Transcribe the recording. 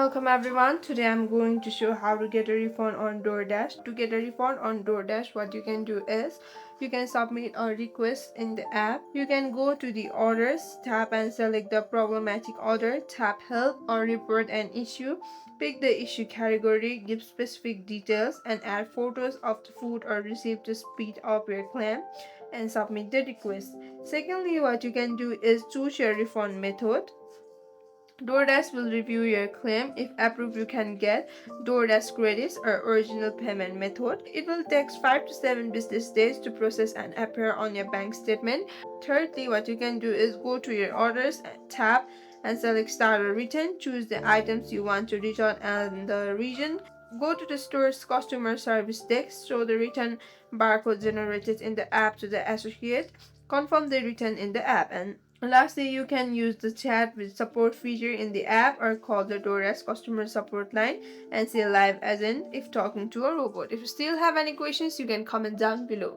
welcome everyone. Today I'm going to show how to get a refund on DoorDash. To get a refund on DoorDash, what you can do is you can submit a request in the app. You can go to the orders, tap and select the problematic order, tap help or report an issue. Pick the issue category, give specific details and add photos of the food or receipt to speed up your claim and submit the request. Secondly, what you can do is choose your refund method. DoorDash will review your claim. If approved, you can get DoorDash credits or original payment method. It will take 5 to 7 business days to process and appear on your bank statement. Thirdly, what you can do is go to your orders, tap and select start or return. Choose the items you want to return and the region. Go to the store's customer service desk. Show the return barcode generated in the app to the associate. Confirm the return in the app. And lastly, you can use the chat with support feature in the app or call the DoorDash customer support line and see a live agent if talking to a robot. If you still have any questions, you can comment down below.